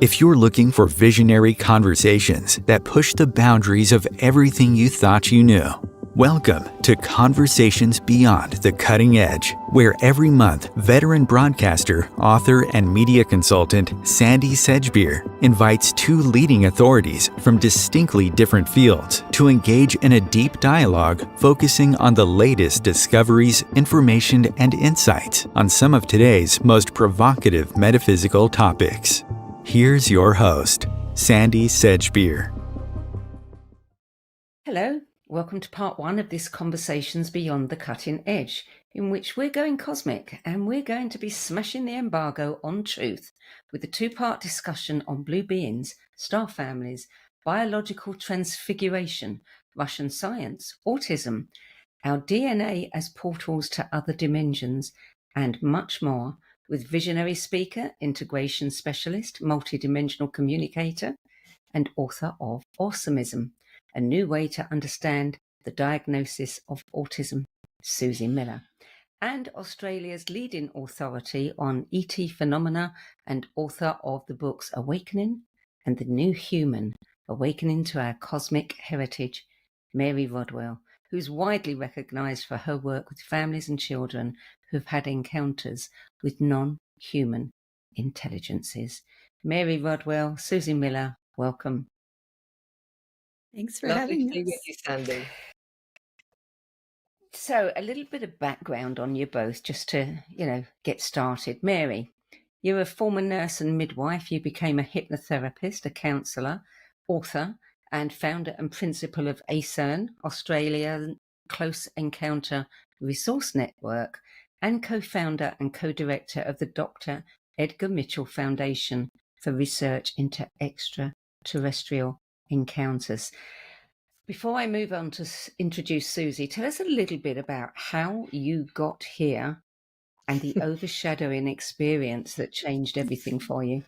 If you're looking for visionary conversations that push the boundaries of everything you thought you knew, welcome to Conversations Beyond the Cutting Edge, where every month, veteran broadcaster, author, and media consultant Sandie Sedgbeer invites two leading authorities from distinctly different fields to engage in a deep dialogue focusing on the latest discoveries, information, and insights on some of today's most provocative metaphysical topics. Here's your host, Sandie Sedgbeer. Hello, welcome to part one of this Conversations Beyond the Cutting Edge, in which we're going cosmic and we're going to be smashing the embargo on truth with a two-part discussion on blue beings, star families, biological transfiguration, Russian science, autism, our DNA as portals to other dimensions, and much more, with visionary speaker, integration specialist, multidimensional communicator, and author of Awesomism, a new way to understand the diagnosis of autism, Suzy Miller, and Australia's leading authority on ET phenomena and author of the books Awakening and The New Human, Awakening to Our Cosmic Heritage, Mary Rodwell, who's widely recognised for her work with families and children who've had encounters with non-human intelligences. Mary Rodwell, Suzy Miller, welcome. Thanks for having us. Lovely to be with you, Sandie. So a little bit of background on you both, just to, get started. Mary, you're a former nurse and midwife. You became a hypnotherapist, a counsellor, author, and founder and principal of ACERN, Australia Close Encounter Resource Network, and co-founder and co-director of the Dr. Edgar Mitchell Foundation for Research into Extraterrestrial Encounters. Before I move on to introduce Suzy, tell us a little bit about how you got here and the overshadowing experience that changed everything for you.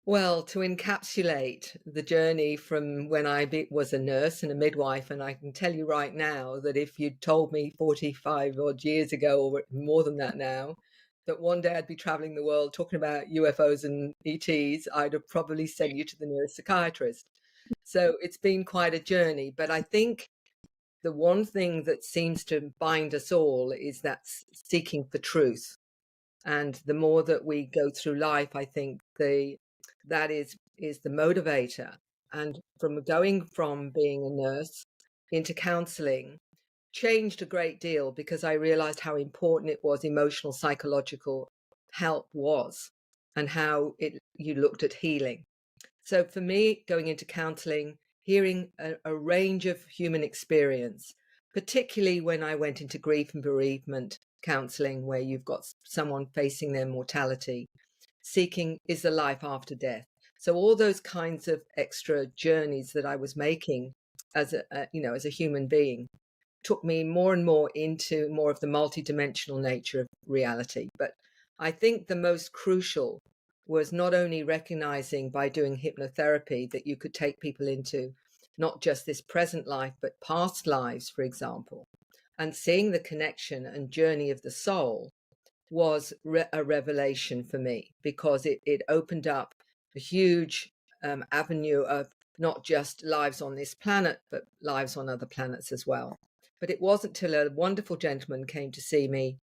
Well, to encapsulate the journey from when I was a nurse and a midwife, and I can tell you right now that if you'd told me 45 odd years ago, or more than that now, that one day I'd be traveling the world talking about UFOs and ETs, I'd have probably sent you to the nearest psychiatrist. So it's been quite a journey. But I think the one thing that seems to bind us all is that seeking for truth. And the more that we go through life, I think that is the motivator. And from going from being a nurse into counseling changed a great deal, because I realized how important it was emotional psychological help was, and how you looked at healing. So for me, going into counseling, hearing a range of human experience, particularly when I went into grief and bereavement counseling, where you've got someone facing their mortality, seeking is the life after death. So all those kinds of extra journeys that I was making as a human being took me more and more into more of the multidimensional nature of reality. But I think the most crucial was not only recognizing by doing hypnotherapy that you could take people into not just this present life, but past lives, for example, and seeing the connection and journey of the soul was a revelation for me, because it opened up a huge avenue of not just lives on this planet, but lives on other planets as well. But it wasn't till a wonderful gentleman came to see me,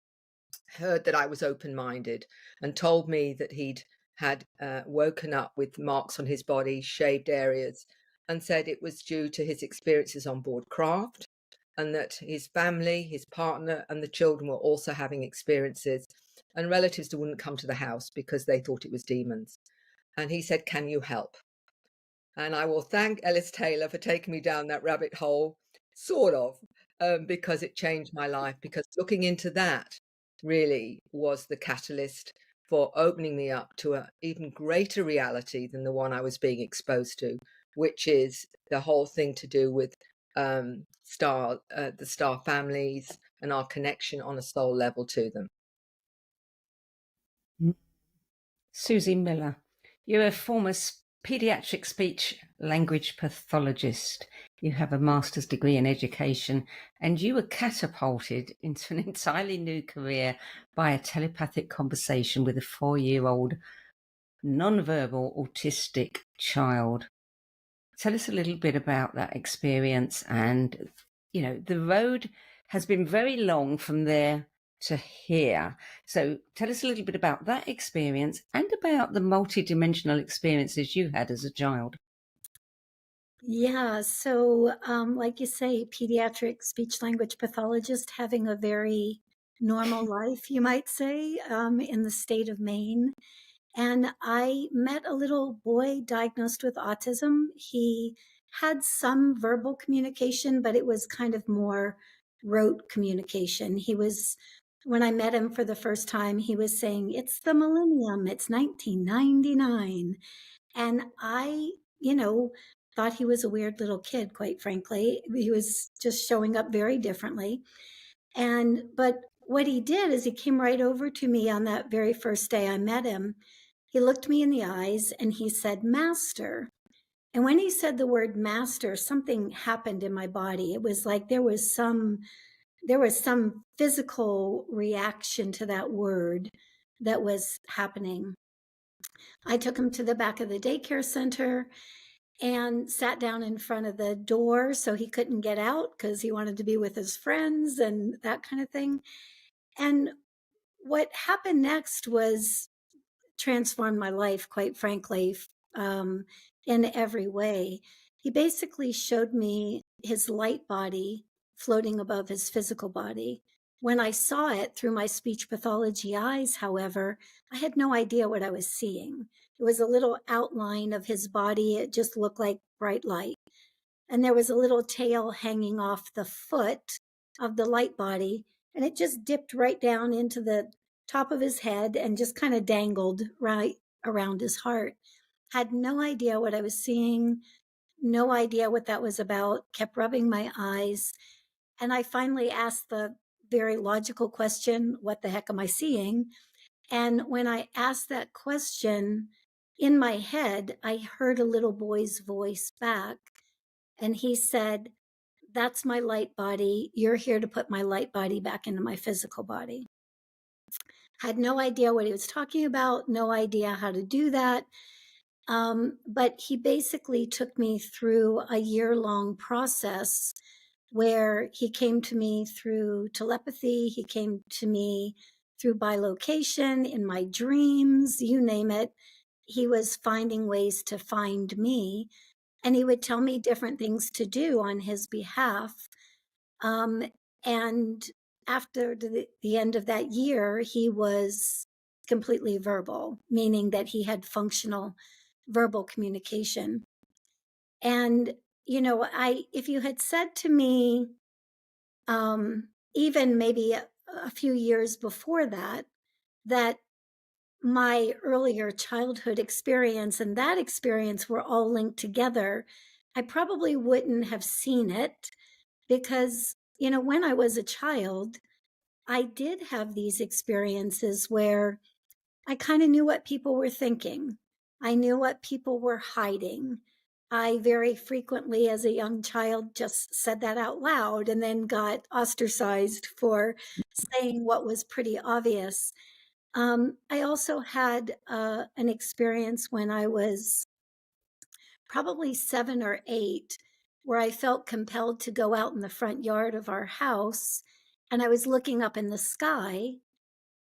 heard that I was open-minded, and told me that he'd had woken up with marks on his body, shaved areas, and said it was due to his experiences on board craft, and that his family, his partner, and the children were also having experiences, and relatives wouldn't come to the house because they thought it was demons. And he said, "Can you help?" And I will thank Ellis Taylor for taking me down that rabbit hole, sort of, because it changed my life, because looking into that really was the catalyst for opening me up to an even greater reality than the one I was being exposed to, which is the whole thing to do with the star families and our connection on a soul level to them. Suzy Miller, you're a former pediatric speech language pathologist. You have a master's degree in education, and you were catapulted into an entirely new career by a telepathic conversation with a 4-year-old non-verbal autistic child. Tell us a little bit about that experience. And, the road has been very long from there to here. So tell us a little bit about that experience and about the multidimensional experiences you had as a child. Yeah, so like you say, pediatric speech language pathologist having a very normal life, you might say, in the state of Maine. And I met a little boy diagnosed with autism. He had some verbal communication, but it was kind of more rote communication. When I met him for the first time, he was saying, "It's the millennium, it's 1999." And I, thought he was a weird little kid, quite frankly. He was just showing up very differently. But what he did is he came right over to me on that very first day I met him. He looked me in the eyes and he said, "Master." And when he said the word master, something happened in my body. It was like there was some physical reaction to that word that was happening. I took him to the back of the daycare center and sat down in front of the door so he couldn't get out because he wanted to be with his friends and that kind of thing. And what happened next was transformed my life, quite frankly, in every way. He basically showed me his light body floating above his physical body. When I saw it through my speech pathology eyes, however, I had no idea what I was seeing. It was a little outline of his body. It just looked like bright light. And there was a little tail hanging off the foot of the light body, and it just dipped right down into the top of his head and just kind of dangled right around his heart. Had no idea what I was seeing, no idea what that was about, kept rubbing my eyes. And I finally asked the very logical question, "What the heck am I seeing?" And when I asked that question in my head, I heard a little boy's voice back. And he said, "That's my light body. You're here to put my light body back into my physical body." Had no idea what he was talking about, no idea how to do that. But he basically took me through a year-long process where he came to me through telepathy. He came to me through bilocation in my dreams, you name it. He was finding ways to find me, and he would tell me different things to do on his behalf. And after the end of that year, he was completely verbal, meaning that he had functional verbal communication. And, if you had said to me, even maybe a few years before that, that my earlier childhood experience and that experience were all linked together, I probably wouldn't have seen it because, when I was a child, I did have these experiences where I kind of knew what people were thinking. I knew what people were hiding. I very frequently, as a young child, just said that out loud and then got ostracized for saying what was pretty obvious. I also had an experience when I was probably 7 or 8 where I felt compelled to go out in the front yard of our house, and I was looking up in the sky.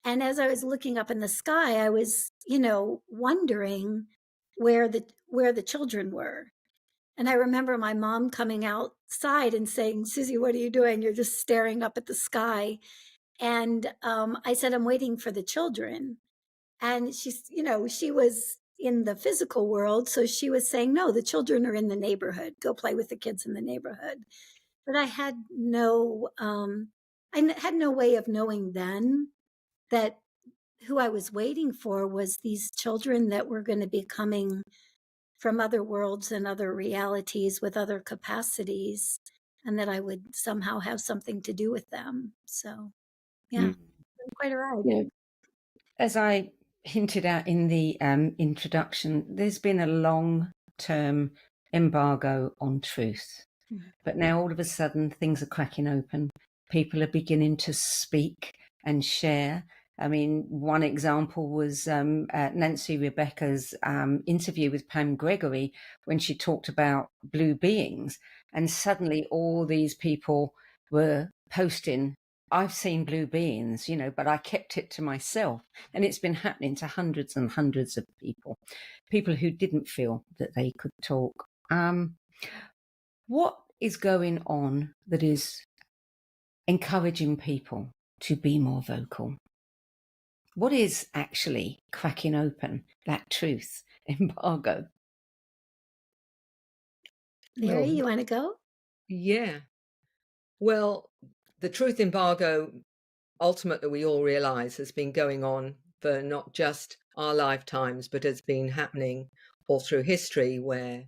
And as I was looking up in the sky, I was, wondering where the children were. And I remember my mom coming outside and saying, "Susie, what are you doing? You're just staring up at the sky." And I said, "I'm waiting for the children." And she was in the physical world. So she was saying, "No, the children are in the neighborhood. Go play with the kids in the neighborhood." But I had no way of knowing then that who I was waiting for was these children that were going to be coming from other worlds and other realities with other capacities, and that I would somehow have something to do with them. So, yeah, quite a ride. Yeah. As I hinted at in the introduction, there's been a long-term embargo on truth. But now all of a sudden things are cracking open. People are beginning to speak and share. I mean, one example was Nancy Rebecca's interview with Pam Gregory when she talked about blue beings. And suddenly all these people were posting, I've seen blue beings, you know, but I kept it to myself. And it's been happening to hundreds and hundreds of people who didn't feel that they could talk. What is going on that is encouraging people to be more vocal? What is actually cracking open that truth embargo? Mary, Well, you want to go? yeah. Well, the truth embargo, ultimately, we all realize has been going on for not just our lifetimes, but has been happening all through history, where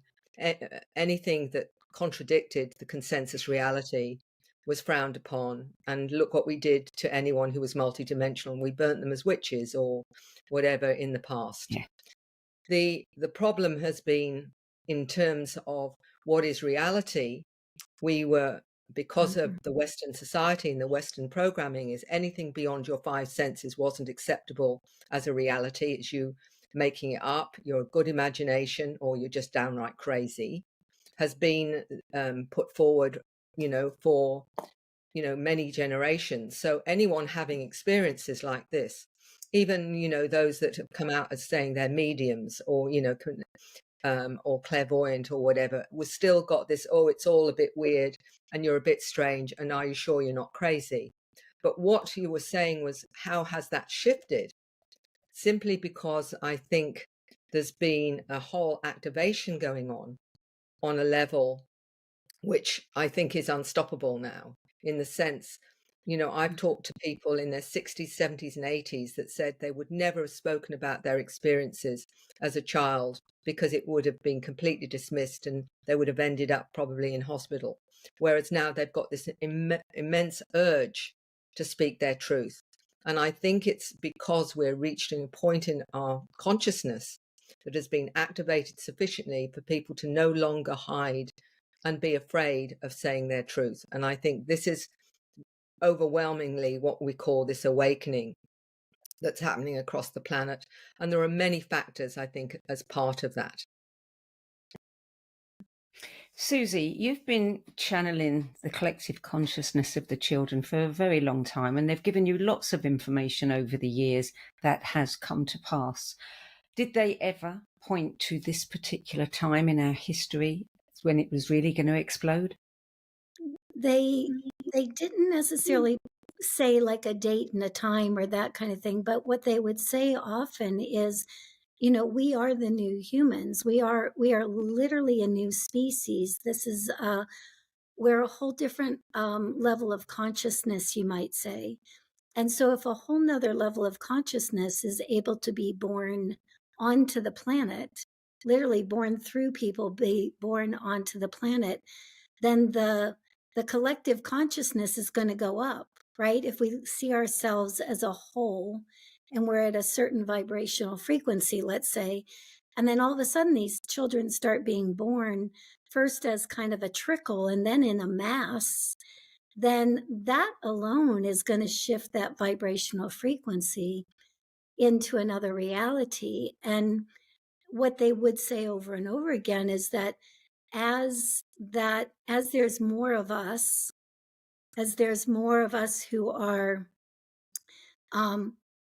anything that contradicted the consensus reality was frowned upon. And look what we did to anyone who was multidimensional. We burnt them as witches or whatever in the past. Yeah. The problem has been in terms of what is reality. We were, because of the Western society and the Western programming, is anything beyond your five senses wasn't acceptable as a reality. It's you making it up, your good imagination, or you're just downright crazy, has been put forward, for, many generations. So anyone having experiences like this, even, those that have come out as saying they're mediums or, or clairvoyant or whatever, was still got this, oh, it's all a bit weird and you're a bit strange, and are you sure you're not crazy? But what you were saying was, how has that shifted? Simply because I think there's been a whole activation going on a level which I think is unstoppable now, in the sense, I've talked to people in their 60s, 70s, and 80s that said they would never have spoken about their experiences as a child because it would have been completely dismissed and they would have ended up probably in hospital. Whereas now they've got this immense urge to speak their truth. And I think it's because we're reaching a point in our consciousness that has been activated sufficiently for people to no longer hide and be afraid of saying their truth. And I think this is overwhelmingly what we call this awakening that's happening across the planet. And there are many factors, I think, as part of that. Susie, you've been channeling the collective consciousness of the children for a very long time, and they've given you lots of information over the years that has come to pass. Did they ever point to this particular time in our history when it was really going to explode? They didn't necessarily say like a date and a time or that kind of thing, but what they would say often is, we are the new humans. We are literally a new species. This is we're a whole different level of consciousness, you might say. And so if a whole nother level of consciousness is able to be born onto the planet, literally born through people, be born onto the planet, then the collective consciousness is going to go up, right? If we see ourselves as a whole and we're at a certain vibrational frequency, let's say, and then all of a sudden these children start being born first as kind of a trickle and then in a mass, then that alone is going to shift that vibrational frequency into another reality. And what they would say over and over again is that as there's more of us, who are,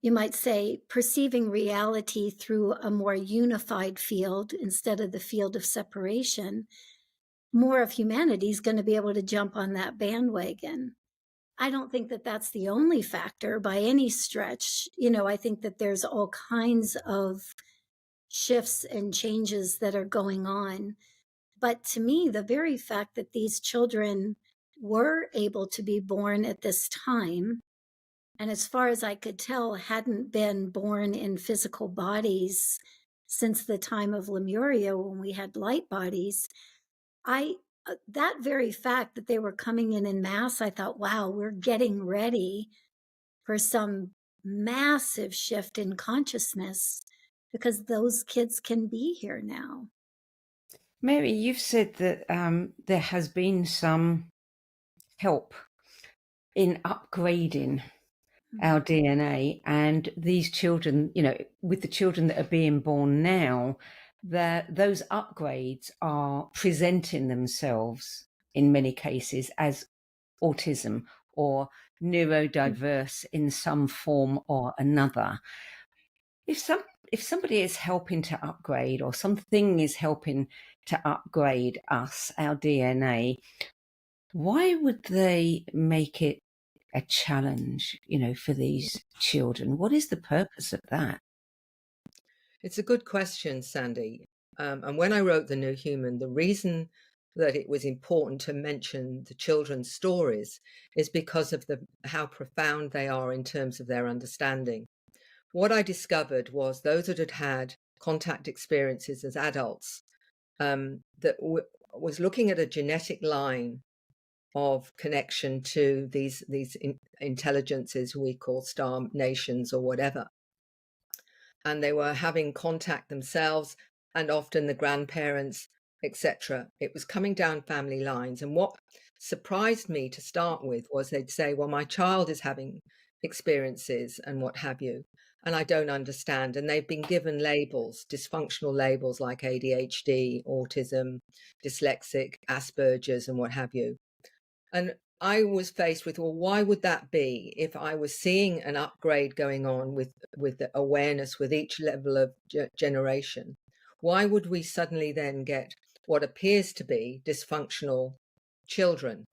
you might say, perceiving reality through a more unified field instead of the field of separation, more of humanity is going to be able to jump on that bandwagon. I don't think that that's the only factor by any stretch. I think that there's all kinds of shifts and changes that are going on. But to me, the very fact that these children were able to be born at this time, and as far as I could tell, hadn't been born in physical bodies since the time of Lemuria when we had light bodies, that very fact that they were coming in mass, I thought, wow, we're getting ready for some massive shift in consciousness because those kids can be here now. Mary, you've said that there has been some help in upgrading our DNA, and these children, with the children that are being born now, those upgrades are presenting themselves in many cases as autism or neurodiverse in some form or another. If somebody is helping to upgrade, or something is helping to upgrade us, our DNA, why would they make it a challenge, for these children? What is the purpose of that? It's a good question, Sandie. And when I wrote The New Human, the reason that it was important to mention the children's stories is because of how profound they are in terms of their understanding. What I discovered was those that had had contact experiences as adults, that was looking at a genetic line of connection to these intelligences we call star nations or whatever. And they were having contact themselves and often the grandparents, etc. It was coming down family lines. And what surprised me to start with was they'd say, well, my child is having experiences and what have you, and I don't understand. And they've been given labels, dysfunctional labels like ADHD, autism, dyslexic, Asperger's, and what have you. And I was faced with, well, why would that be if I was seeing an upgrade going on with the awareness with each level of generation? Why would we suddenly then get what appears to be dysfunctional children?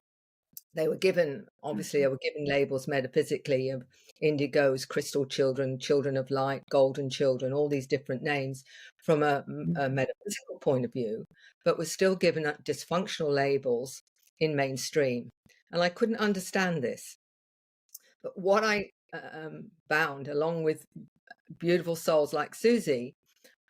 They were given, obviously, they were given labels metaphysically of indigos, crystal children, children of light, golden children, all these different names from a metaphysical point of view, but was still given dysfunctional labels in mainstream. And I couldn't understand this. But what I found, along with beautiful souls like Suzy,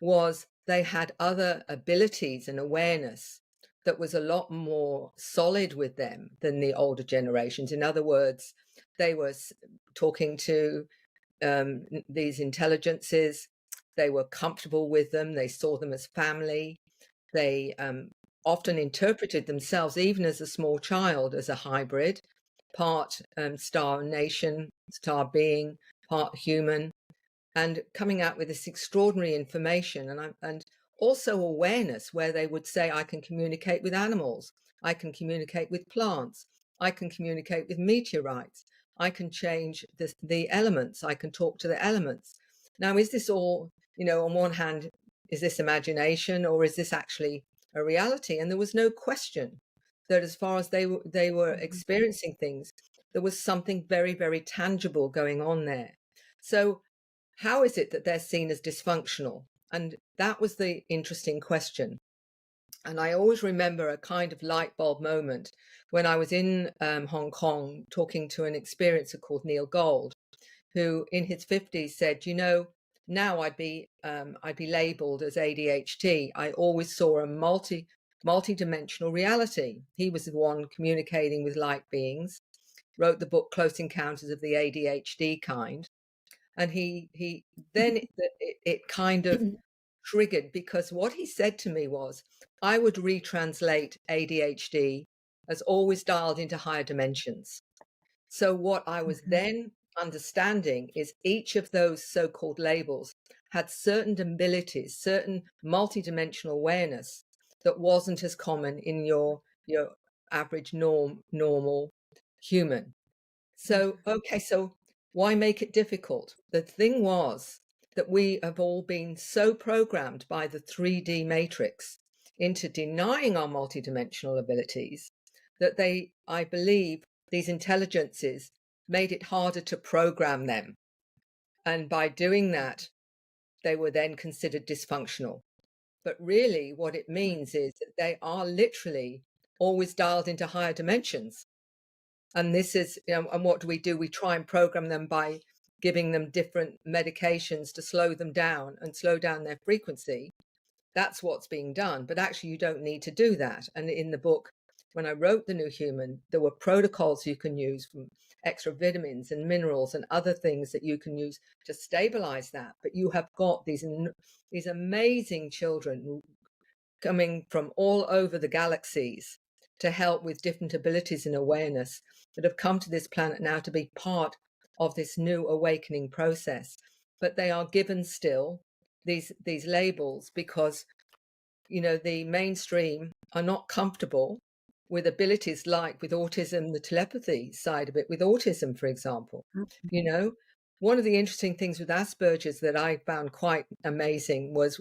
was they had other abilities and awareness that was a lot more solid with them than the older generations. In other words, they were talking to these intelligences. They were comfortable with them. They saw them as family. They often interpreted themselves, even as a small child, as a hybrid, part star nation, star being, part human, and coming out with this extraordinary information and also awareness, where they would say, I can communicate with animals, I can communicate with plants, I can communicate with meteorites, I can change the elements, I can talk to the elements. Now, is this all, on one hand, is this imagination, or is this actually a reality? And there was no question that as far as they were experiencing things, there was something very, very tangible going on there. So how is it that they're seen as dysfunctional? And that was the interesting question. And I always remember a kind of light bulb moment when I was in Hong Kong talking to an experiencer called Neil Gold, who in his 50s said, now I'd be labeled as ADHD. I always saw a multi-dimensional reality. He was the one communicating with light beings, wrote the book Close Encounters of the ADHD Kind. And he then it kind of triggered, because what he said to me was, I would retranslate ADHD as always dialed into higher dimensions. So what I was then understanding is each of those so-called labels had certain abilities, certain multidimensional awareness that wasn't as common in your average normal human. So, okay, so why make it difficult? The thing was that we have all been so programmed by the 3D matrix into denying our multidimensional abilities that I believe, these intelligences made it harder to program them. And by doing that, they were then considered dysfunctional. But really what it means is that they are literally always dialed into higher dimensions. And this is, and what do? We try and program them by giving them different medications to slow them down and slow down their frequency. That's what's being done. But actually, you don't need to do that. And in the book, when I wrote The New Human, there were protocols you can use from extra vitamins and minerals and other things that you can use to stabilize that. But you have got these amazing children coming from all over the galaxies to help with different abilities and awareness that have come to this planet now to be part of this new awakening process. But they are given still these labels because, you know, the mainstream are not comfortable with abilities like with autism, the telepathy side of it, with autism, for example. You know, one of the interesting things with Asperger's that I found quite amazing was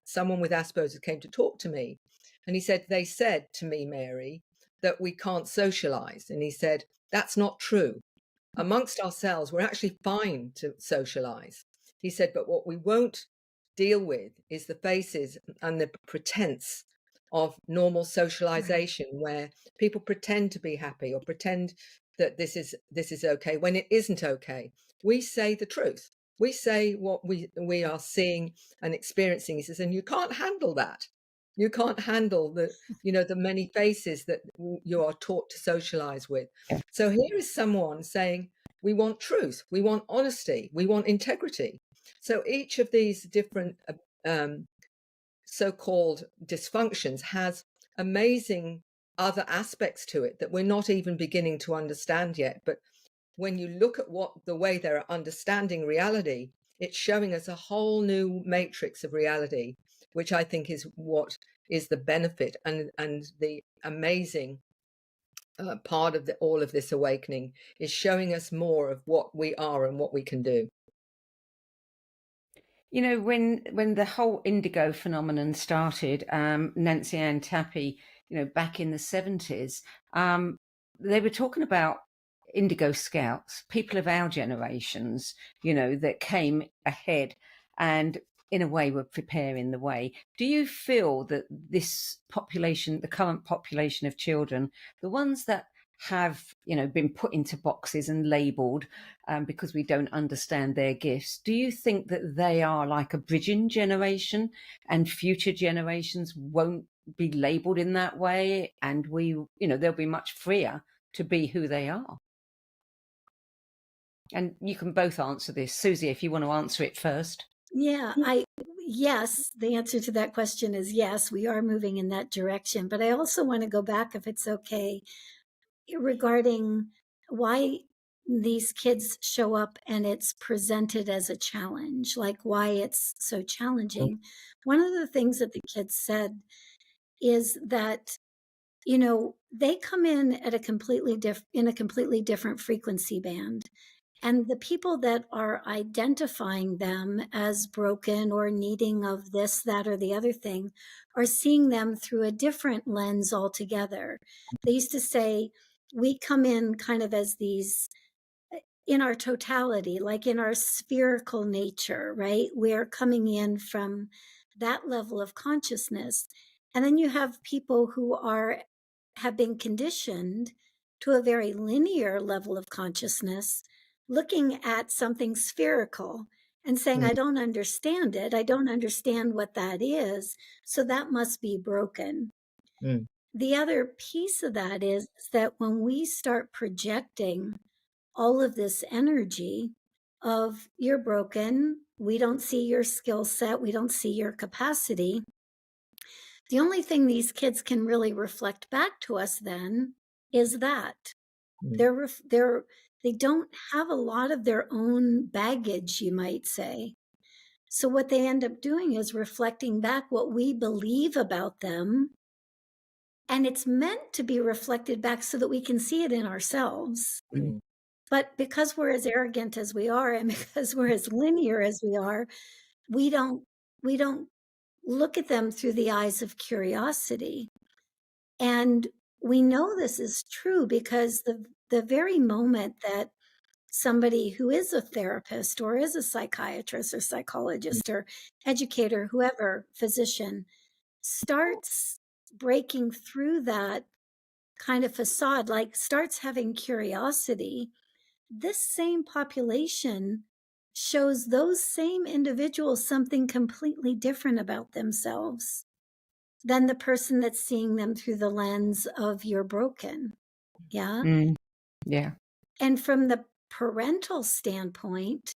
someone with Asperger's came to talk to me, and he said, they said to me, Mary, that we can't socialize. And he said, that's not true. Amongst ourselves, we're actually fine to socialize. He said, but what we won't deal with is the faces and the pretense of normal socialization, where people pretend to be happy or pretend that this is okay when it isn't okay. We say the truth. We say what we are seeing and experiencing. He says, and you can't handle that. You can't handle the, you know, the many faces that you are taught to socialize with. So here is someone saying, we want truth, we want honesty, we want integrity. So each of these different so-called dysfunctions has amazing other aspects to it that we're not even beginning to understand yet. But when you look at the way they're understanding reality, it's showing us a whole new matrix of reality, which I think is what is the benefit and the amazing part of all of this awakening, is showing us more of what we are and what we can do. You know, when the whole indigo phenomenon started, Nancy Ann Tappy, you know, back in the 70s, they were talking about indigo scouts, people of our generations, you know, that came ahead and in a way were preparing the way. Do you feel that this population, the current population of children, the ones that have, you know, been put into boxes and labelled because we don't understand their gifts, do you think that they are like a bridging generation and future generations won't be labelled in that way, and we, you know, they'll be much freer to be who they are? And you can both answer this. Susie, if you want to answer it first. Yeah, yes, the answer to that question is yes, we are moving in that direction. But I also want to go back, if it's okay, regarding why these kids show up and it's presented as a challenge, like why it's so challenging. One of the things that the kids said is that, you know, they come in at a completely different frequency band. And the people that are identifying them as broken or needing of this, that, or the other thing are seeing them through a different lens altogether. They used to say, we come in kind of as these in our totality, like in our spherical nature, right? We're coming in from that level of consciousness. And then you have people who have been conditioned to a very linear level of consciousness, looking at something spherical and saying, I don't understand it. I don't understand what that is. So that must be broken. The other piece of that is that when we start projecting all of this energy of you're broken, we don't see your skill set, we don't see your capacity, the only thing these kids can really reflect back to us then is that they don't have a lot of their own baggage, you might say. So what they end up doing is reflecting back what we believe about them, and it's meant to be reflected back so that we can see it in ourselves. But because we're as arrogant as we are, and because we're as linear as we are, we don't look at them through the eyes of curiosity. And we know this is true because the very moment that somebody who is a therapist or is a psychiatrist or psychologist or educator, whoever, physician, starts breaking through that kind of facade, like starts having curiosity, this same population shows those same individuals something completely different about themselves than the person that's seeing them through the lens of you're broken. Yeah. Yeah. And from the parental standpoint,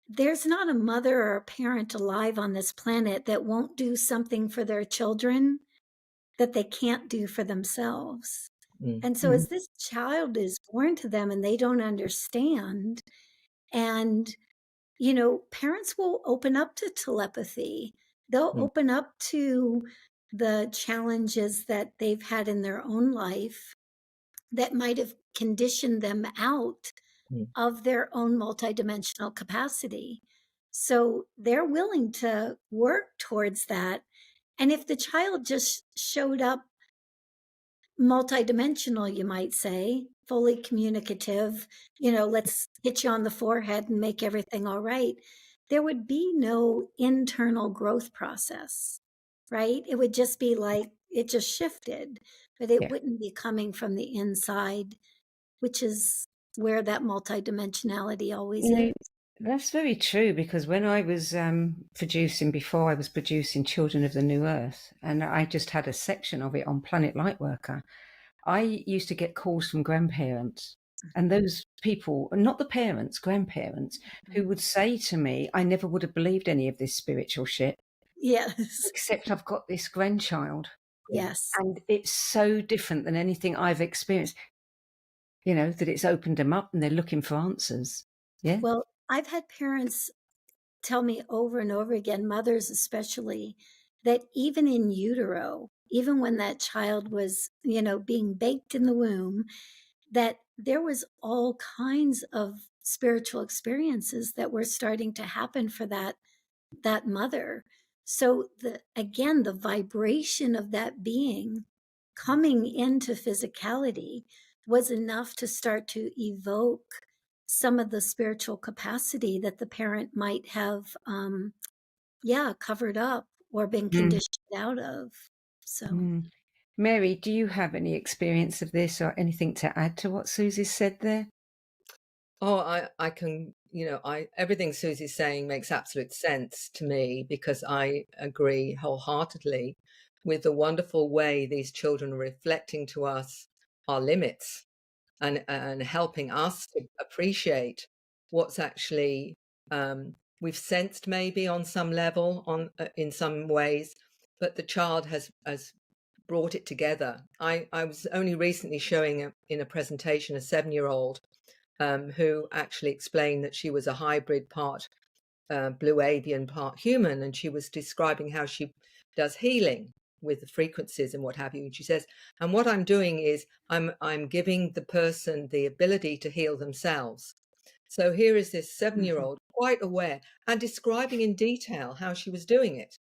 there's not a mother or a parent alive on this planet that won't do something for their children that they can't do for themselves. And so as this child is born to them and they don't understand, and, you know, parents will open up to telepathy. They'll Mm. open up to the challenges that they've had in their own life that might have conditioned them out Mm. of their own multidimensional capacity. So they're willing to work towards that. And if the child just showed up multidimensional, you might say, fully communicative, you know, let's hit you on the forehead and make everything all right, there would be no internal growth process, right? It would just be like it just shifted, but it Yeah. wouldn't be coming from the inside, which is where that multidimensionality always You know, is. that's very true, because when I was before I was producing Children of the New Earth, and I just had a section of it on Planet Lightworker, I used to get calls from grandparents, and those people, not the parents, grandparents, who would say to me, I never would have believed any of this spiritual shit, Yes. except I've got this grandchild. Yes. And it's so different than anything I've experienced, you know, that it's opened them up and they're looking for answers. Yeah. Well, I've had parents tell me over and over again, mothers especially, that even in utero, even when that child was, you know, being baked in the womb, that there was all kinds of spiritual experiences that were starting to happen for that mother. So the vibration of that being coming into physicality was enough to start to evoke some of the spiritual capacity that the parent might have covered up or been Mm, conditioned out of. So mm. Mary, do you have any experience of this or anything to add to what Susie said there? Oh, I can, everything Susie's saying makes absolute sense to me because I agree wholeheartedly with the wonderful way these children are reflecting to us our limits and helping us to appreciate what's actually we've sensed maybe on some level in some ways, but the child has brought it together. I was only recently showing in a presentation a 7-year-old who actually explained that she was a hybrid, part blue avian, part human, and she was describing how she does healing with the frequencies and what have you. And she says, and what I'm doing is I'm giving the person the ability to heal themselves. So here is this 7-year-old quite aware and describing in detail how she was doing it.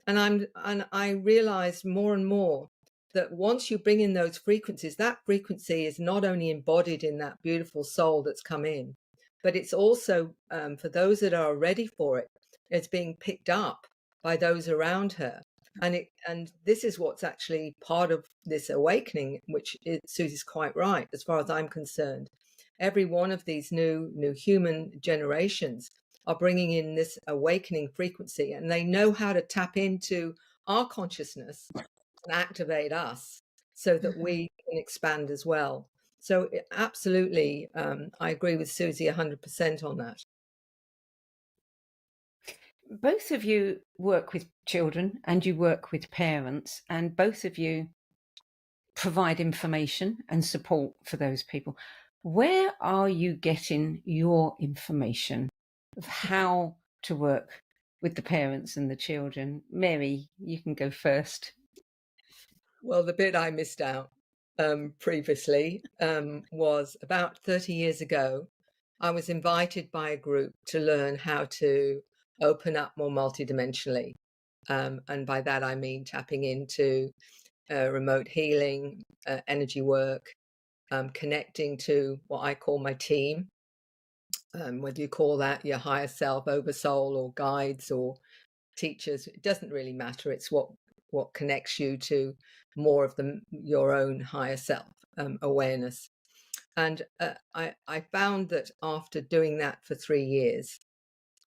And I realized more and more that once you bring in those frequencies, that frequency is not only embodied in that beautiful soul that's come in, but it's also for those that are ready for it, it's being picked up by those around her. And this is what's actually part of this awakening, which Susie's quite right, as far as I'm concerned. Every one of these new human generations are bringing in this awakening frequency, and they know how to tap into our consciousness and activate us so that we can expand as well. So absolutely, I agree with Susie 100% on that. Both of you work with children and you work with parents, and both of you provide information and support for those people. Where are you getting your information of how to work with the parents and the children? Mary, you can go first. Well, the bit I missed out previously was about 30 years ago. I was invited by a group to learn how to open up more multidimensionally. And by that, I mean tapping into remote healing, energy work, connecting to what I call my team. Whether you call that your higher self, oversoul, or guides or teachers, it doesn't really matter. It's what connects you to more of your own higher self awareness. And I found that after doing that for 3 years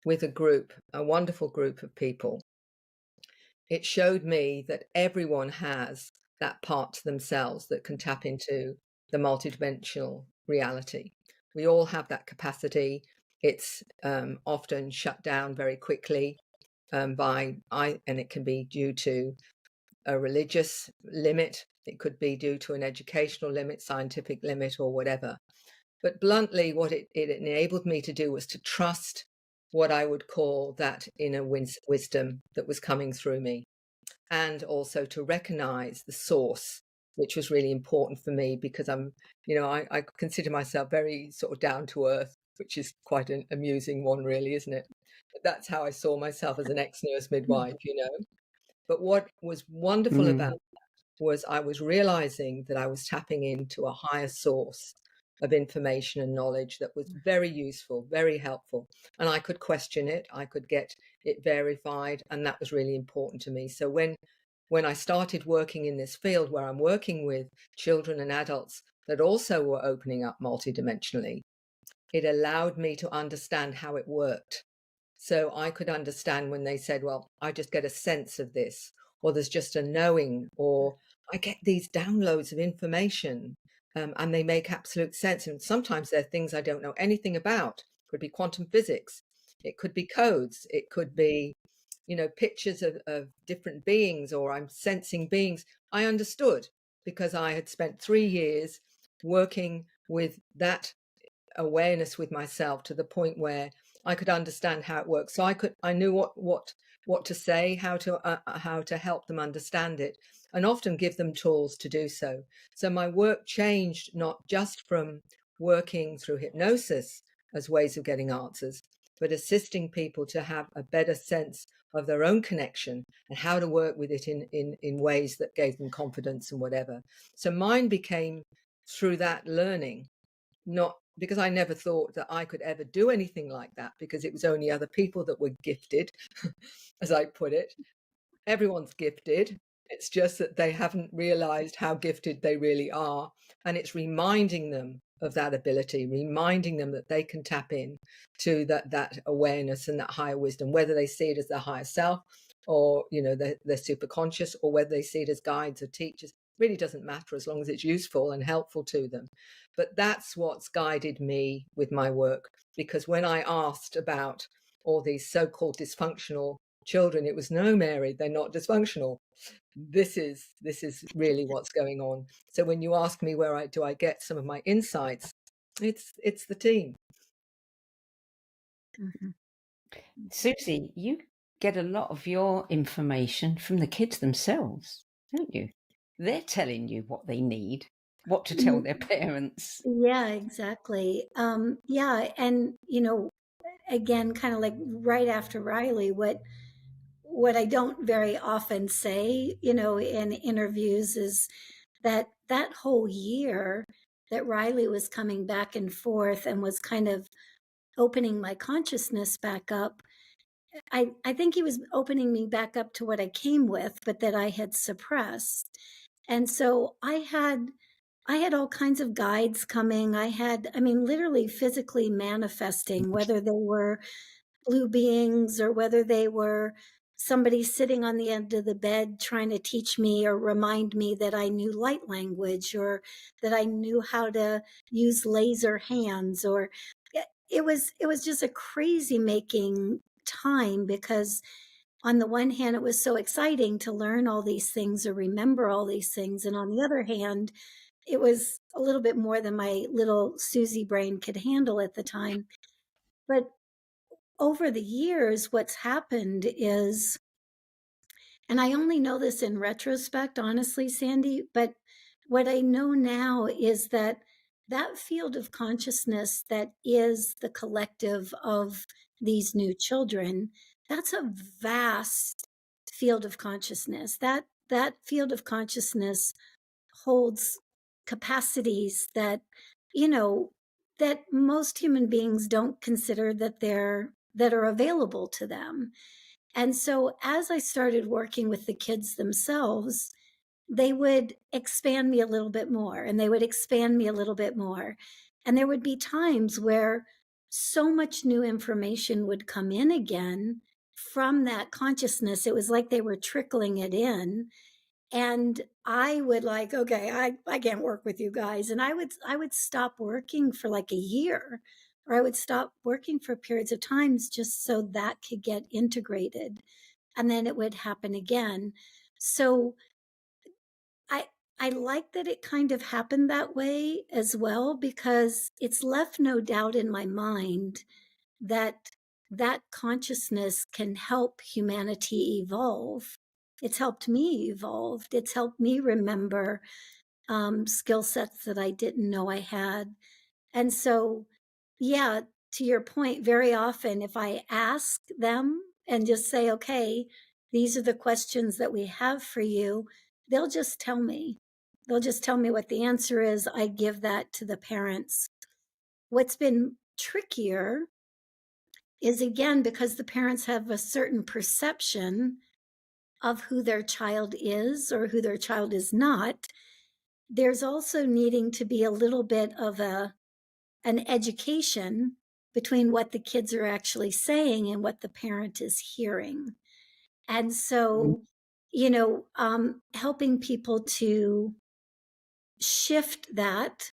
with a wonderful group of people, it showed me that everyone has that part to themselves that can tap into the multidimensional reality. We all have that capacity. It's often shut down very quickly and it can be due to a religious limit. It could be due to an educational limit, scientific limit, or whatever. But bluntly, what it enabled me to do was to trust what I would call that inner wisdom that was coming through me, and also to recognize the source, which was really important for me because I consider myself very sort of down to earth, which is quite an amusing one, really, isn't it? But that's how I saw myself as an ex-nurse midwife, But what was wonderful about was I was realizing that I was tapping into a higher source of information and knowledge that was very useful, very helpful. And I could question it, I could get it verified, and that was really important to me. So when I started working in this field where I'm working with children and adults that also were opening up multidimensionally, it allowed me to understand how it worked. So I could understand when they said, well, I just get a sense of this, or there's just a knowing, or I get these downloads of information, and they make absolute sense. And sometimes they're things I don't know anything about. It could be quantum physics. It could be codes. It could be, pictures of different beings, or I'm sensing beings. I understood because I had spent 3 years working with that awareness with myself to the point where I could understand how it works. So I knew what to say, how to help them understand it, and often give them tools to do so. So my work changed not just from working through hypnosis as ways of getting answers, but assisting people to have a better sense of their own connection and how to work with it in ways that gave them confidence and whatever. So mine became through that learning, not because I never thought that I could ever do anything like that, because it was only other people that were gifted, as I put it. Everyone's gifted. It's just that they haven't realized how gifted they really are. And it's reminding them of that ability, reminding them that they can tap in to that awareness and that higher wisdom, whether they see it as their higher self, or, they're super conscious, or whether they see it as guides or teachers. Really doesn't matter as long as it's useful and helpful to them. But that's what's guided me with my work, because when I asked about all these so-called dysfunctional children, it was, no, Mary, they're not dysfunctional. This is really what's going on. So when you ask me where I get some of my insights, it's the team. Mhm. Susie, you get a lot of your information from the kids themselves, don't you? They're telling you what they need, what to tell their parents. Yeah, exactly. Yeah, and again, kind of like right after Riley, what I don't very often say, in interviews is that whole year that Riley was coming back and forth and was kind of opening my consciousness back up. I think he was opening me back up to what I came with, but that I had suppressed. And so I had all kinds of guides coming. I mean, literally physically manifesting, whether they were blue beings or whether they were somebody sitting on the end of the bed trying to teach me or remind me that I knew light language, or that I knew how to use laser hands, or it was just a crazy making time, because on the one hand it was so exciting to learn all these things or remember all these things, and on the other hand it was a little bit more than my little Susie brain could handle at the time. But over the years, what's happened is, and I only know this in retrospect, honestly, Sandie, but what I know now is that that field of consciousness that is the collective of these new children, that's a vast field of consciousness. That field of consciousness holds capacities you know that most human beings don't consider that are available to them. And so as I started working with the kids themselves, they would expand me a little bit more, and they would expand me a little bit more, and there would be times where so much new information would come in again from that consciousness. It was like they were trickling it in, and I would like, okay, I can't work with you guys. And I would stop working for like a year, or I would stop working for periods of times just so that could get integrated. And then it would happen again. So I like that it kind of happened that way as well, because it's left no doubt in my mind that that consciousness can help humanity evolve. It's helped me evolve. It's helped me remember skill sets that I didn't know I had. And so, yeah, to your point, very often if I ask them and just say, okay, these are the questions that we have for you, they'll just tell me. They'll just tell me what the answer is. I give that to the parents. What's been trickier is, again, because the parents have a certain perception of who their child is or who their child is not, there's also needing to be a little bit of an education between what the kids are actually saying and what the parent is hearing. And so, helping people to shift that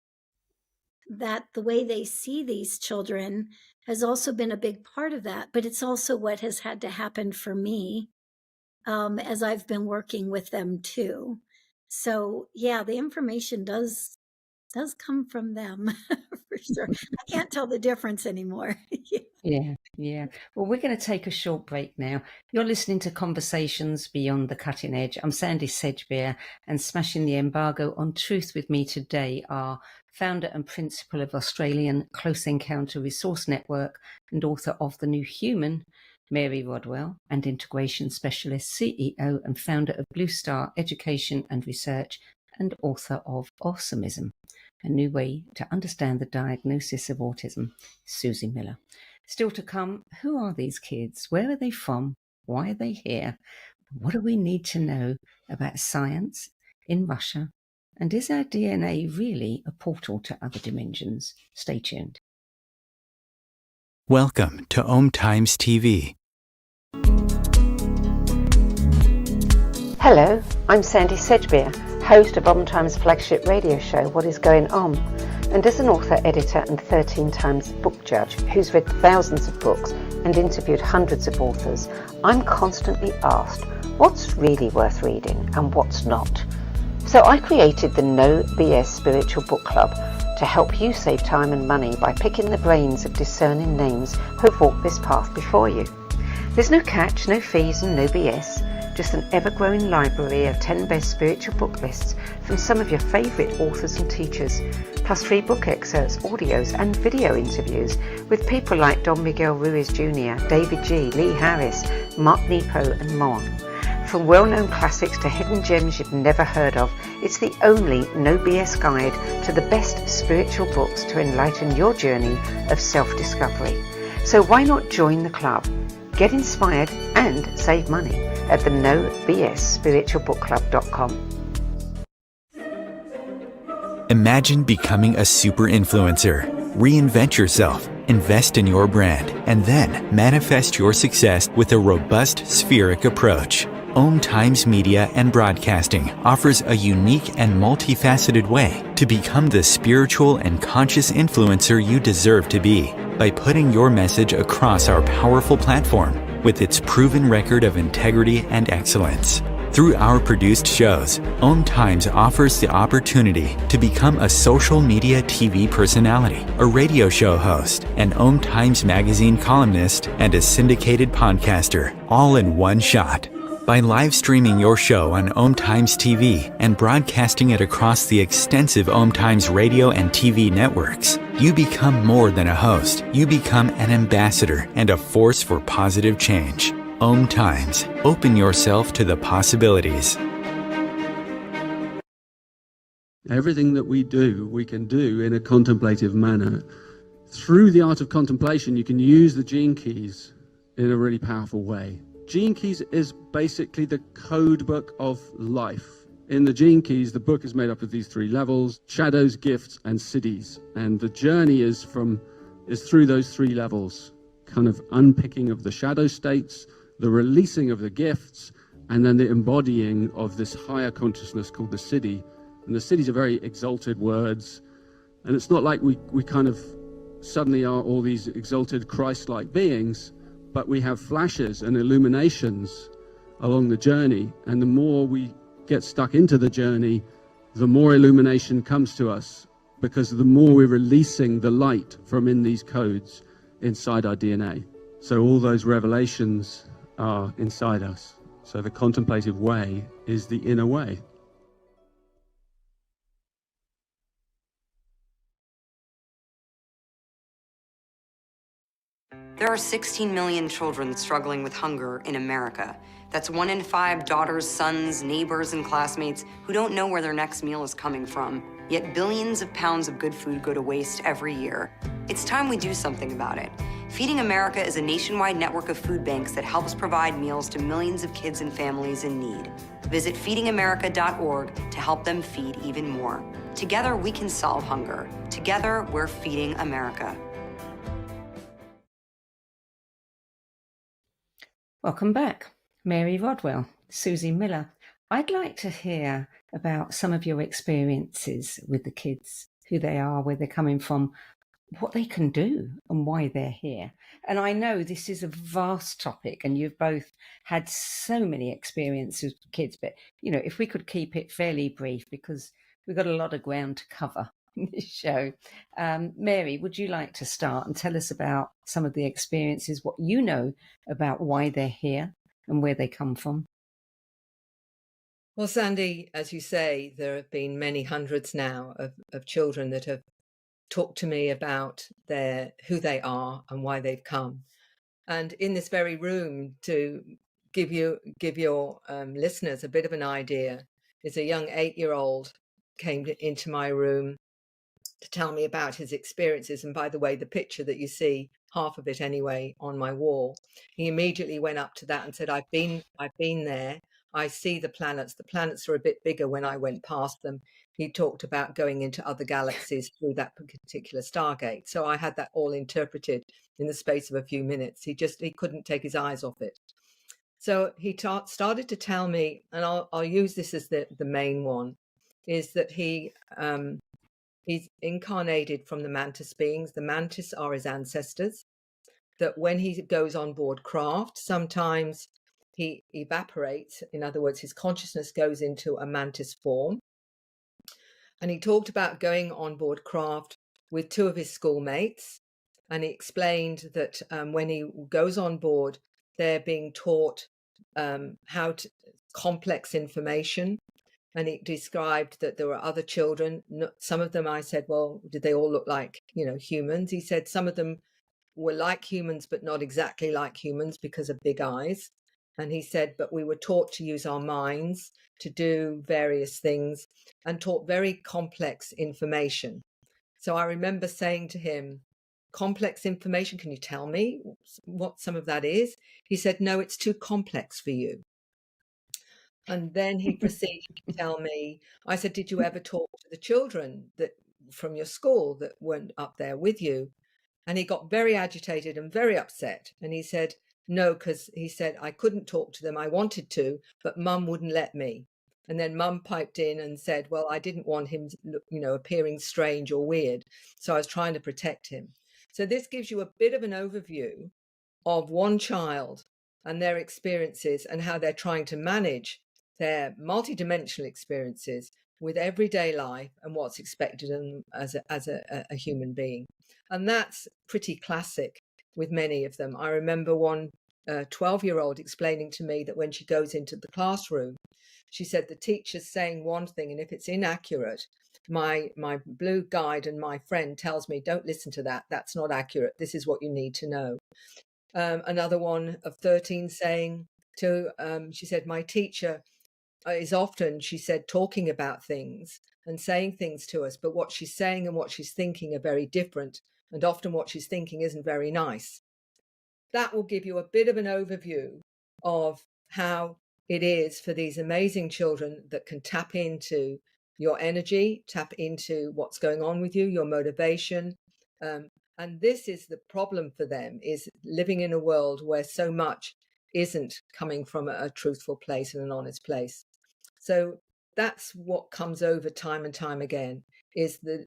the way they see these children has also been a big part of that. But it's also what has had to happen for me as I've been working with them too. So yeah, the information does come from them for sure. I can't tell the difference anymore. Yeah. Well, we're going to take a short break now. You're listening to Conversations Beyond the Cutting Edge. I'm Sandie Sedgbeer, and smashing the embargo on truth with me today are founder and principal of Australian Close Encounter Resource Network and author of The New Human, Mary Rodwell, and integration specialist, CEO and founder of Blue Star Education and Research, and author of Awesomeism, a new way to understand the diagnosis of autism, Suzy Miller. Still to come, who are these kids? Where are they from? Why are they here? What do we need to know about science in Russia? And is our DNA really a portal to other dimensions? Stay tuned. Welcome to Om Times TV. Hello, I'm Sandie Sedgbeer, host of Om Times' flagship radio show, What Is Going On? And as an author, editor and 13 times book judge who's read thousands of books and interviewed hundreds of authors, I'm constantly asked what's really worth reading and what's not. So I created the No BS Spiritual Book Club to help you save time and money by picking the brains of discerning names who have walked this path before you. There's no catch, no fees and no BS. Just an ever-growing library of 10 best spiritual book lists from some of your favourite authors and teachers, plus free book excerpts, audios and video interviews with people like Don Miguel Ruiz Jr., David G., Lee Harris, Mark Nepo and more. From well-known classics to hidden gems you've never heard of, it's the only no BS guide to the best spiritual books to enlighten your journey of self-discovery. So why not join the club? Get inspired and save money at the nobsspiritualbookclub.com. Imagine becoming a super influencer. Reinvent yourself, invest in your brand, and then manifest your success with a robust spheric approach. Om Times Media and Broadcasting offers a unique and multifaceted way to become the spiritual and conscious influencer you deserve to be by putting your message across our powerful platform with its proven record of integrity and excellence. Through our produced shows, Om Times offers the opportunity to become a social media TV personality, a radio show host, an Om Times magazine columnist, and a syndicated podcaster, all in one shot. By live streaming your show on Om Times TV and broadcasting it across the extensive Om Times radio and TV networks, you become more than a host. You become an ambassador and a force for positive change. Om Times. Open yourself to the possibilities. Everything that we do, we can do in a contemplative manner. Through the art of contemplation, you can use the gene keys in a really powerful way. Gene Keys is basically the code book of life. In the Gene Keys, the book is made up of these 3 levels: shadows, gifts, and siddhis. And the journey is through those 3 levels, kind of unpicking of the shadow states, the releasing of the gifts, and then the embodying of this higher consciousness called the siddhi. And the siddhis are very exalted words. And it's not like we kind of suddenly are all these exalted Christ-like beings, but we have flashes and illuminations along the journey. And the more we get stuck into the journey, the more illumination comes to us, because the more we're releasing the light from in these codes inside our DNA. So all those revelations are inside us. So the contemplative way is the inner way. There are 16 million children struggling with hunger in America. That's 1 in 5 daughters, sons, neighbors, and classmates who don't know where their next meal is coming from. Yet billions of pounds of good food go to waste every year. It's time we do something about it. Feeding America is a nationwide network of food banks that helps provide meals to millions of kids and families in need. Visit feedingamerica.org to help them feed even more. Together, we can solve hunger. Together, we're feeding America. Welcome back. Mary Rodwell, Suzy Miller. I'd like to hear about some of your experiences with the kids, who they are, where they're coming from, what they can do and why they're here. And I know this is a vast topic and you've both had so many experiences with kids, but, you know, if we could keep it fairly brief, because we've got a lot of ground to cover in this show. Mary, would you like to start and tell us about some of the experiences, what you know about why they're here and where they come from? Well, Sandie, as you say, there have been many hundreds now of children that have talked to me about who they are and why they've come. And in this very room, to give your listeners a bit of an idea, is a young 8-year-old came into my room to tell me about his experiences. And by the way, the picture that you see, half of it anyway, on my wall, he immediately went up to that and said, I've been there. I see the planets. The planets are a bit bigger when I went past them. He talked about going into other galaxies through that particular Stargate. So I had that all interpreted in the space of a few minutes. He couldn't take his eyes off it. So he started to tell me, and I'll use this as the main one, is that he's incarnated from the mantis beings. The mantis are his ancestors. That when he goes on board craft, sometimes he evaporates. In other words, his consciousness goes into a mantis form. And he talked about going on board craft with 2 of his schoolmates. And he explained that when he goes on board, they're being taught how to complex information. And he described that there were other children. Some of them, I said, well, did they all look like, humans? He said some of them were like humans, but not exactly like humans because of big eyes. And he said, but we were taught to use our minds to do various things and taught very complex information. So I remember saying to him, complex information, can you tell me what some of that is? He said, no, it's too complex for you. And then he proceeded to tell me, I said, did you ever talk to the children that from your school that weren't up there with you? And he got very agitated and very upset. And he said, no, because he said, I couldn't talk to them. I wanted to, but Mum wouldn't let me. And then Mum piped in and said, well, I didn't want him, appearing strange or weird. So I was trying to protect him. So this gives you a bit of an overview of one child and their experiences and how they're trying to manage their multidimensional experiences with everyday life and what's expected of them as a human being. And that's pretty classic with many of them. I remember one 12-year-old explaining to me that when she goes into the classroom, she said the teacher's saying one thing, and if it's inaccurate, my blue guide and my friend tells me, don't listen to that. That's not accurate. This is what you need to know. Another one of 13 saying to, she said, my teacher is often, she said, talking about things and saying things to us, but what she's saying and what she's thinking are very different. And often what she's thinking isn't very nice. That will give you a bit of an overview of how it is for these amazing children that can tap into your energy, tap into what's going on with you, your motivation. And this is the problem for them, is living in a world where so much isn't coming from a truthful place and an honest place. So that's what comes over time and time again, is the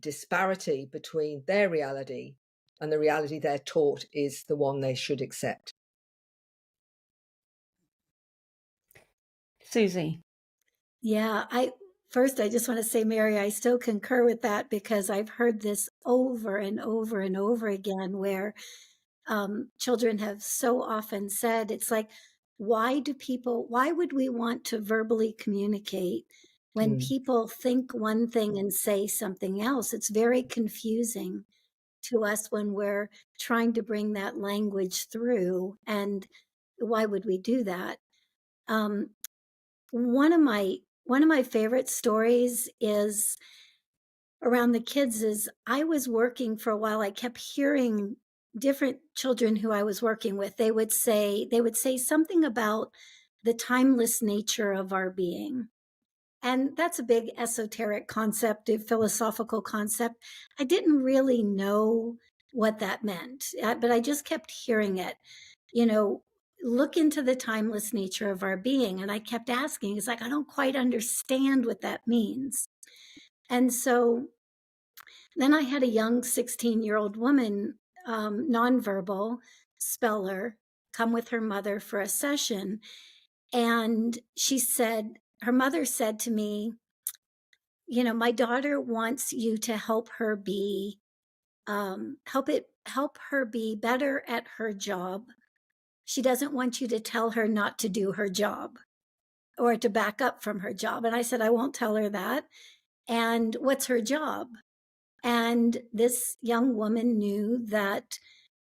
disparity between their reality and the reality they're taught is the one they should accept. Suzy. Yeah, First, I just want to say, Mary, I still concur with that because I've heard this over and over and over again where children have so often said, it's like, why would we want to verbally communicate when people think one thing and say something else? It's very confusing to us when we're trying to bring that language through. And why would we do that? One of my favorite stories is around the kids is I was working for a while. I kept hearing different children who I was working with. They would say something about the timeless nature of our being. And that's a big esoteric concept, a philosophical concept. I didn't really know what that meant, but I just kept hearing it, look into the timeless nature of our being. And I kept asking, it's like, I don't quite understand what that means. And so then I had a young 16-year-old woman, nonverbal speller, come with her mother for a session. And her mother said to me, my daughter wants you to help her be, help her be better at her job. She doesn't want you to tell her not to do her job or to back up from her job. And I said, I won't tell her that. And what's her job? And this young woman knew that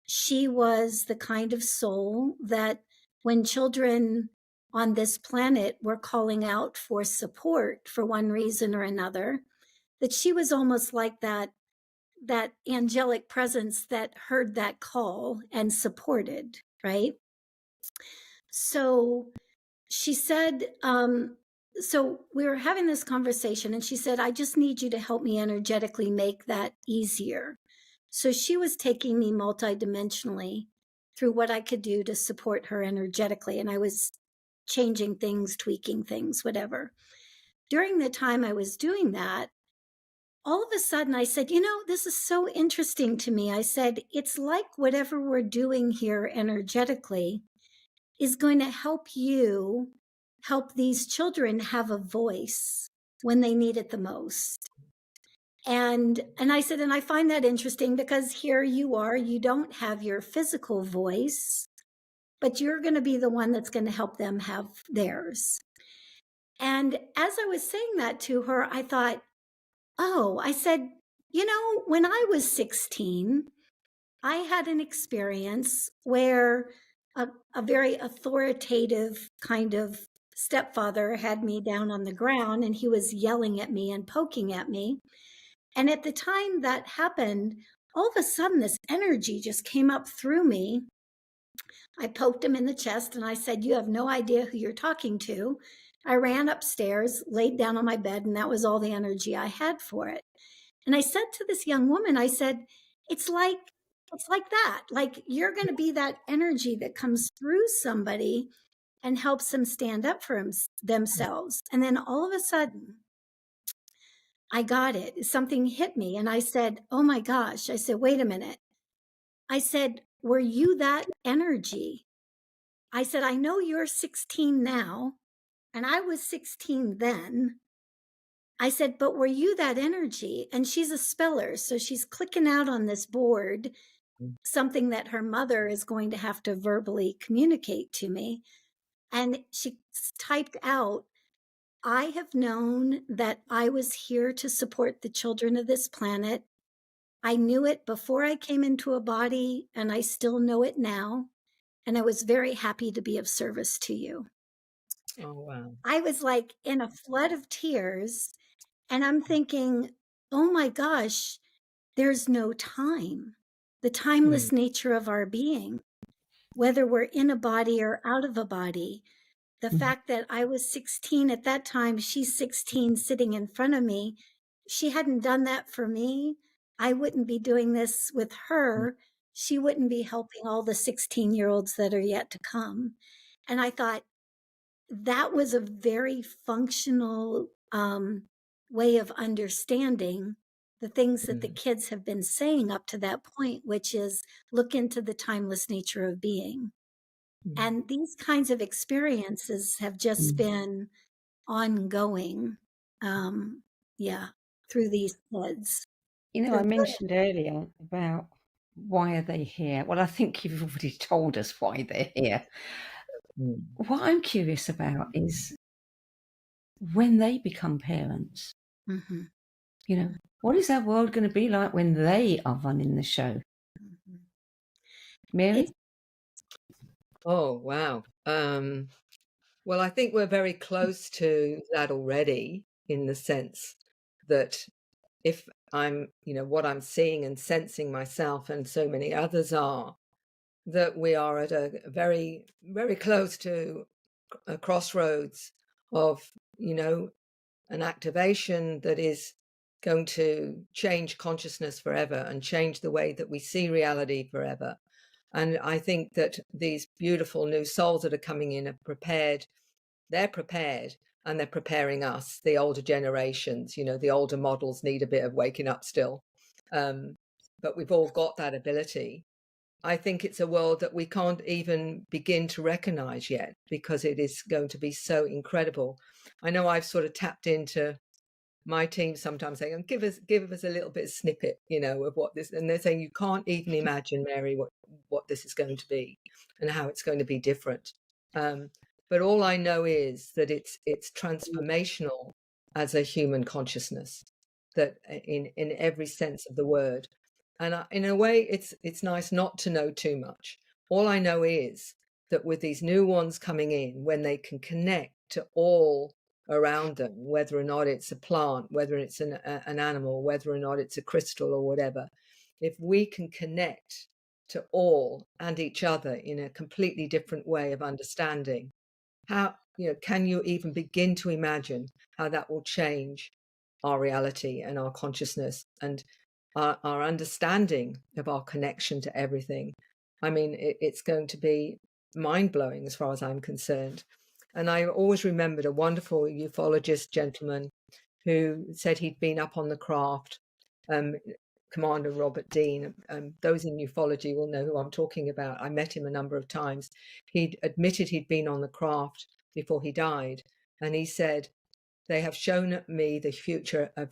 she was the kind of soul that when children on this planet were calling out for support for one reason or another, that she was almost like that angelic presence that heard that call and supported, right? So she said, so we were having this conversation and she said, I just need you to help me energetically make that easier. So she was taking me multidimensionally through what I could do to support her energetically. And I was changing things, tweaking things, whatever. During the time I was doing that, all of a sudden I said, this is so interesting to me. I said, it's like whatever we're doing here energetically is going to help these children have a voice when they need it the most. And I said, and I find that interesting because here you are, you don't have your physical voice, but you're going to be the one that's going to help them have theirs. And as I was saying that to her, I thought, I said, when I was 16, I had an experience where a very authoritative kind of stepfather had me down on the ground and he was yelling at me and poking at me. And at the time that happened, all of a sudden this energy just came up through me. I poked him in the chest and I said, you have no idea who you're talking to. I ran upstairs, laid down on my bed, and that was all the energy I had for it. And I said to this young woman, I said, it's like that. Like you're going to be that energy that comes through somebody and helps them stand up for themselves. And then all of a sudden, I got it. Something hit me. And I said, oh my gosh. I said, wait a minute. I said, were you that energy? I said, I know you're 16 now, and I was 16 then. I said, but were you that energy? And she's a speller, so she's clicking out on this board something that her mother is going to have to verbally communicate to me. And she typed out, I have known that I was here to support the children of this planet. I knew it before I came into a body, and I still know it now. And I was very happy to be of service to you. Oh, wow. I was like in a flood of tears, and I'm thinking, oh my gosh, there's no time. The timeless nature of our being, whether we're in a body or out of a body. The fact that I was 16 at that time, she's 16 sitting in front of me. She hadn't done that for me. I wouldn't be doing this with her. She wouldn't be helping all the 16-year-olds that are yet to come. And I thought that was a very functional way of understanding the things that the kids have been saying up to that point, which is look into the timeless nature of being. And these kinds of experiences have just been ongoing through these kids. You know, I Through the- mentioned earlier about why are they here? Well, I think you've already told us why they're here. Mm. What I'm curious about is when they become parents, Mhm, you know, what is our world going to be like when they are running the show? mhm. Mary? It's Oh, wow. Well, I think we're very close to that already, in the sense that if I'm, what I'm seeing and sensing myself and so many others are, that we are at a very, very close to a crossroads of, an activation that is going to change consciousness forever and change the way that we see reality forever. And I think that these beautiful new souls that are coming in are prepared. They're prepared, and they're preparing us, the older generations. The older models need a bit of waking up still. But we've all got that ability. I think it's a world that we can't even begin to recognize yet, because it is going to be so incredible. I know I've sort of tapped into my team sometimes saying, give us a little bit of snippet, of what this, and they're saying, you can't even imagine, Mary, what this is going to be and how it's going to be different. But all I know is that it's transformational as a human consciousness, that in every sense of the word. And in a way, it's nice not to know too much. All I know is that with these new ones coming in, when they can connect to all around them, whether or not it's a plant, whether it's an animal, whether or not it's a crystal or whatever, if we can connect to all and each other in a completely different way of understanding, how, can you even begin to imagine how that will change our reality and our consciousness and our understanding of our connection to everything? I mean, it's going to be mind-blowing as far as I'm concerned. And I always remembered a wonderful ufologist gentleman who said he'd been up on the craft, Commander Robert Dean. Those in ufology will know who I'm talking about. I met him a number of times. He'd admitted he'd been on the craft before he died. And he said, they have shown me the future of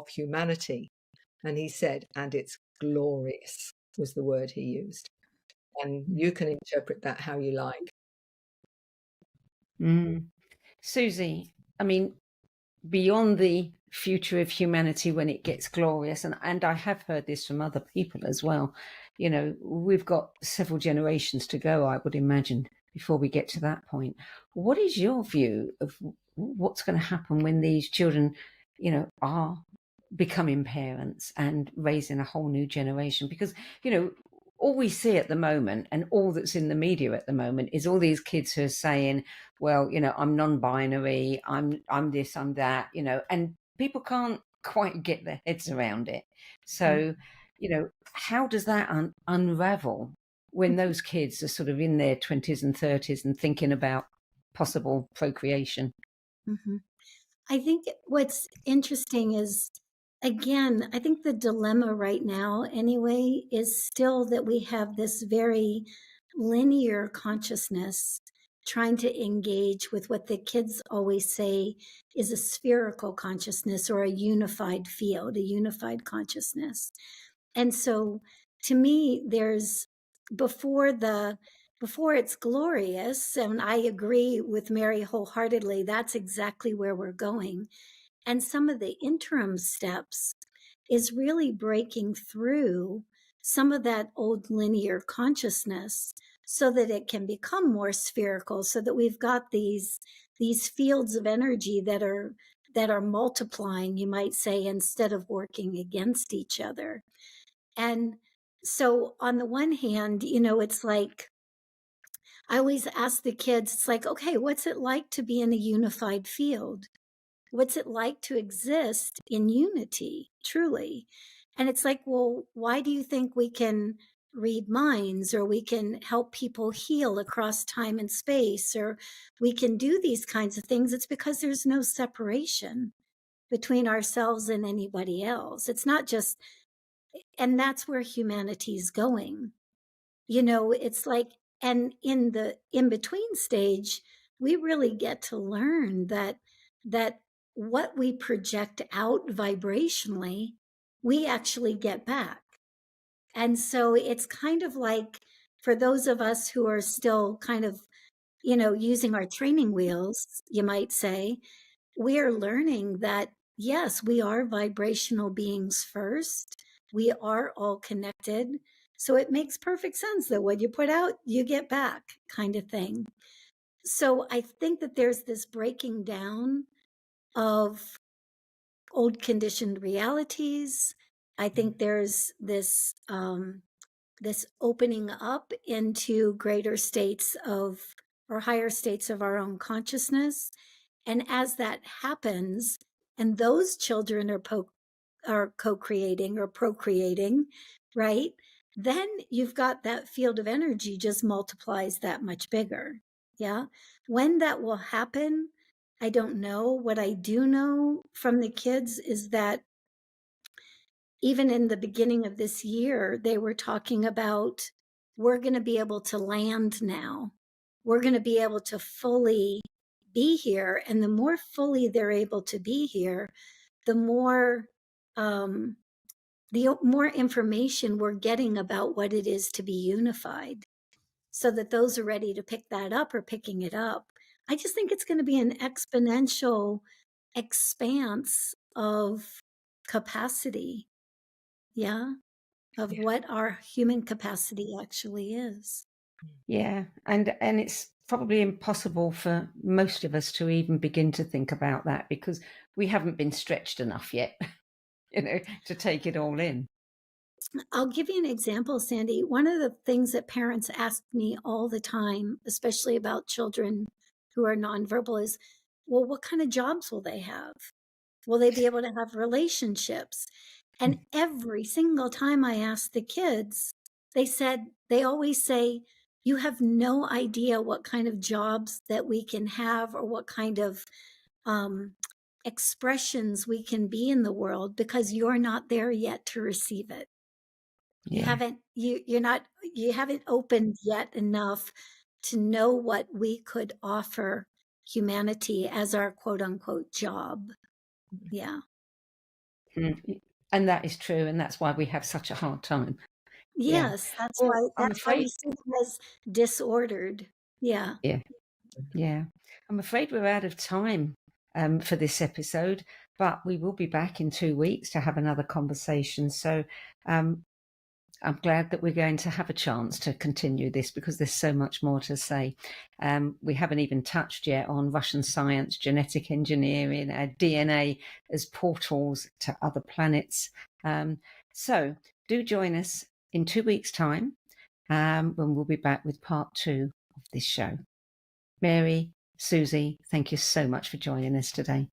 humanity. And he said, and it's glorious, was the word he used. And you can interpret that how you like. Susie, I mean, beyond the future of humanity when it gets glorious, and I have heard this from other people as well, we've got several generations to go, I would imagine, before we get to that point. What is your view of what's going to happen when these children, are becoming parents and raising a whole new generation? Because, all we see at the moment and all that's in the media at the moment is all these kids who are saying, well, I'm non-binary, I'm this, I'm that, and people can't quite get their heads around it. So, how does that unravel when those kids are sort of in their 20s and 30s and thinking about possible procreation? Mm-hmm. I think what's interesting is, again, I think the dilemma right now, anyway, is still that we have this very linear consciousness trying to engage with what the kids always say is a spherical consciousness or a unified field, a unified consciousness. And so to me, there's before it's glorious, and I agree with Mary wholeheartedly, that's exactly where we're going. And some of the interim steps is really breaking through some of that old linear consciousness so that it can become more spherical, so that we've got these fields of energy that are multiplying, you might say, instead of working against each other. And so on the one hand, it's like, I always ask the kids, it's like, okay, what's it like to be in a unified field? What's it like to exist in unity, truly? And it's like, well, why do you think we can read minds, or we can help people heal across time and space, or we can do these kinds of things? It's because there's no separation between ourselves and anybody else. It's not just, and that's where humanity's going. It's like, and in the in-between stage, we really get to learn that what we project out vibrationally, we actually get back. And so it's kind of like, for those of us who are still kind of, using our training wheels, you might say, we are learning that, yes, we are vibrational beings first. We are all connected. So it makes perfect sense that what you put out, you get back, kind of thing. So I think that there's this breaking down of old conditioned realities. I think there's this this opening up into greater states of, or higher states of our own consciousness. And as that happens, and those children are co-creating or procreating, right? Then you've got that field of energy just multiplies that much bigger. Yeah. When that will happen, I don't know. What I do know from the kids is that even in the beginning of this year, they were talking about, we're going to be able to land now. We're going to be able to fully be here. And the more fully they're able to be here, the more information we're getting about what it is to be unified, so that those are ready to pick that up or picking it up. I just think it's going to be an exponential expanse of capacity. Yeah. Of what our human capacity actually is. Yeah. And it's probably impossible for most of us to even begin to think about that, because we haven't been stretched enough yet, to take it all in. I'll give you an example, Sandie. One of the things that parents ask me all the time, especially about children who are nonverbal, is, well, what kind of jobs will they have? Will they be able to have relationships? And every single time I ask the kids, they always say, you have no idea what kind of jobs that we can have, or what kind of expressions we can be in the world, because you're not there yet to receive it. Yeah. You haven't opened yet enough to know what we could offer humanity as our quote unquote job. Yeah. And that is true. And that's why we have such a hard time. Yes, Yeah. that's Well, why I'm we afraid. see them as disordered. Yeah. Yeah. Yeah. I'm afraid we're out of time for this episode, but we will be back in 2 weeks to have another conversation. So I'm glad that we're going to have a chance to continue this, because there's so much more to say. We haven't even touched yet on Russian science, genetic engineering, DNA as portals to other planets. So do join us in 2 weeks' time when we'll be back with part 2 of this show. Mary, Susie, thank you so much for joining us today.